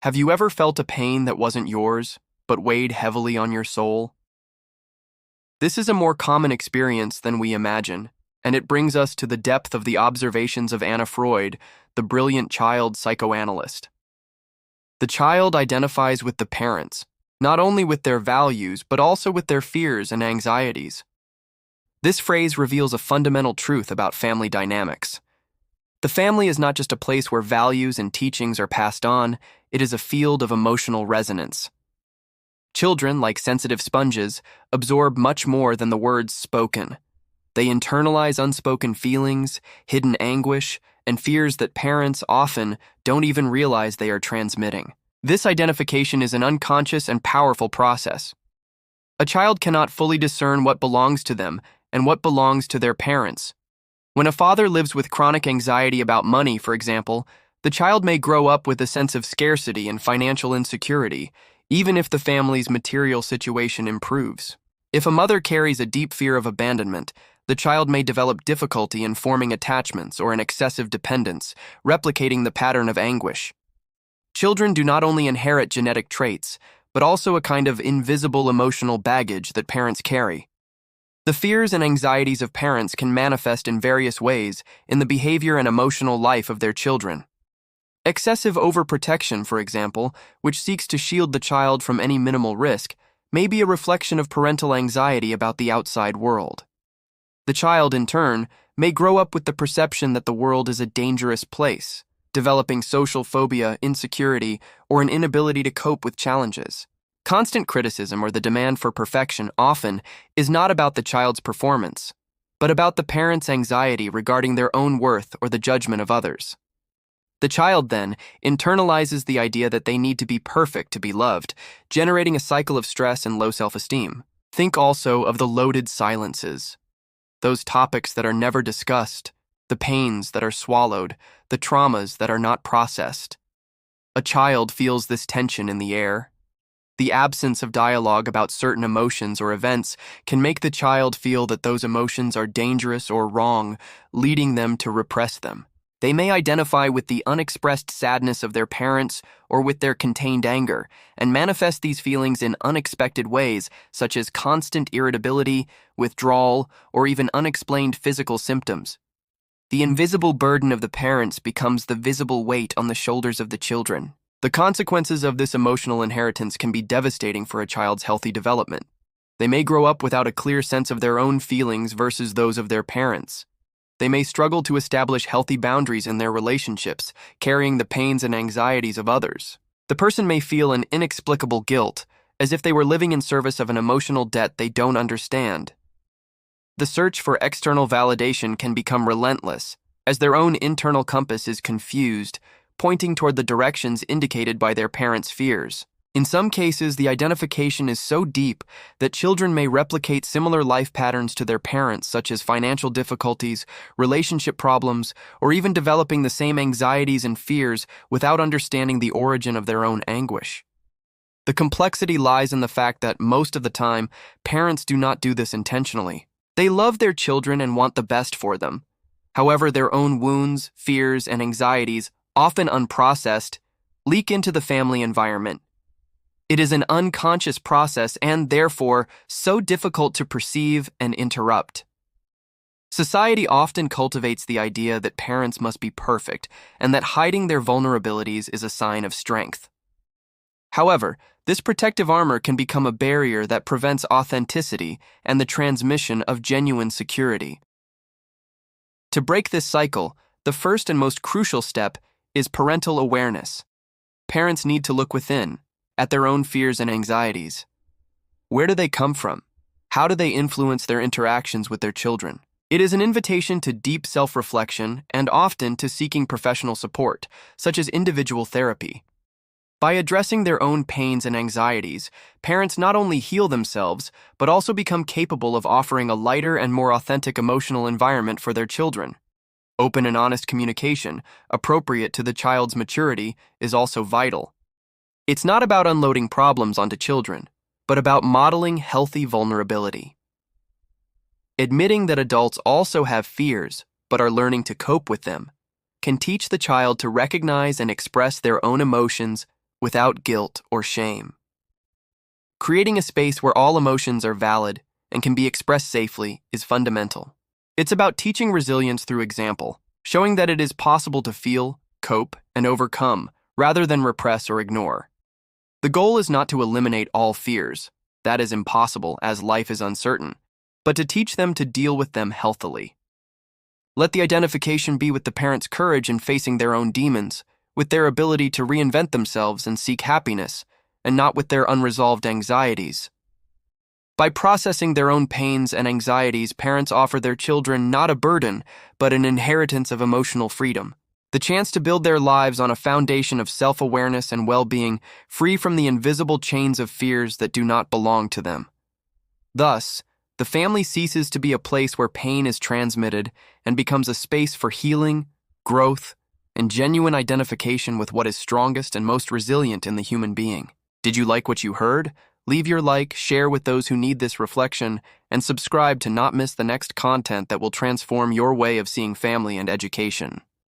Have you ever felt a pain that wasn't yours, but weighed heavily on your soul? This is a more common experience than we imagine, and it brings us to the depth of the observations of Anna Freud, the brilliant child psychoanalyst. The child identifies with the parents, not only with their values, but also with their fears and anxieties. This phrase reveals a fundamental truth about family dynamics. The family is not just a place where values and teachings are passed on, it is a field of emotional resonance. Children, like sensitive sponges, absorb much more than the words spoken. They internalize unspoken feelings, hidden anguish, and fears that parents often don't even realize they are transmitting. This identification is an unconscious and powerful process. A child cannot fully discern what belongs to them and what belongs to their parents. When a father lives with chronic anxiety about money, for example, the child may grow up with a sense of scarcity and financial insecurity, even if the family's material situation improves. If a mother carries a deep fear of abandonment, the child may develop difficulty in forming attachments or an excessive dependence, replicating the pattern of anguish. Children do not only inherit genetic traits, but also a kind of invisible emotional baggage that parents carry. The fears and anxieties of parents can manifest in various ways in the behavior and emotional life of their children. Excessive overprotection, for example, which seeks to shield the child from any minimal risk, may be a reflection of parental anxiety about the outside world. The child, in turn, may grow up with the perception that the world is a dangerous place, developing social phobia, insecurity, or an inability to cope with challenges. Constant criticism or the demand for perfection often is not about the child's performance, but about the parent's anxiety regarding their own worth or the judgment of others. The child then internalizes the idea that they need to be perfect to be loved, generating a cycle of stress and low self-esteem. Think also of the loaded silences, those topics that are never discussed, the pains that are swallowed, the traumas that are not processed. A child feels this tension in the air. The absence of dialogue about certain emotions or events can make the child feel that those emotions are dangerous or wrong, leading them to repress them. They may identify with the unexpressed sadness of their parents or with their contained anger, and manifest these feelings in unexpected ways, such as constant irritability, withdrawal, or even unexplained physical symptoms. The invisible burden of the parents becomes the visible weight on the shoulders of the children. The consequences of this emotional inheritance can be devastating for a child's healthy development. They may grow up without a clear sense of their own feelings versus those of their parents. They may struggle to establish healthy boundaries in their relationships, carrying the pains and anxieties of others. The person may feel an inexplicable guilt, as if they were living in service of an emotional debt they don't understand. The search for external validation can become relentless, as their own internal compass is confused, pointing toward the directions indicated by their parents' fears. In some cases, the identification is so deep that children may replicate similar life patterns to their parents, such as financial difficulties, relationship problems, or even developing the same anxieties and fears without understanding the origin of their own anguish. The complexity lies in the fact that most of the time, parents do not do this intentionally. They love their children and want the best for them. However, their own wounds, fears, and anxieties, often unprocessed, leak into the family environment. It is an unconscious process and, therefore, so difficult to perceive and interrupt. Society often cultivates the idea that parents must be perfect and that hiding their vulnerabilities is a sign of strength. However, this protective armor can become a barrier that prevents authenticity and the transmission of genuine security. To break this cycle, the first and most crucial step is parental awareness. Parents need to look within, at their own fears and anxieties. Where do they come from? How do they influence their interactions with their children? It is an invitation to deep self-reflection and often to seeking professional support, such as individual therapy. By addressing their own pains and anxieties, parents not only heal themselves, but also become capable of offering a lighter and more authentic emotional environment for their children. Open and honest communication, appropriate to the child's maturity, is also vital. It's not about unloading problems onto children, but about modeling healthy vulnerability. Admitting that adults also have fears, but are learning to cope with them, can teach the child to recognize and express their own emotions without guilt or shame. Creating a space where all emotions are valid and can be expressed safely is fundamental. It's about teaching resilience through example, showing that it is possible to feel, cope, and overcome, rather than repress or ignore. The goal is not to eliminate all fears, that is impossible as life is uncertain, but to teach them to deal with them healthily. Let the identification be with the parent's courage in facing their own demons, with their ability to reinvent themselves and seek happiness, and not with their unresolved anxieties. By processing their own pains and anxieties, parents offer their children not a burden, but an inheritance of emotional freedom, the chance to build their lives on a foundation of self-awareness and well-being, free from the invisible chains of fears that do not belong to them. Thus, the family ceases to be a place where pain is transmitted and becomes a space for healing, growth, and genuine identification with what is strongest and most resilient in the human being. Did you like what you heard? Leave your like, share with those who need this reflection, and subscribe to not miss the next content that will transform your way of seeing family and education.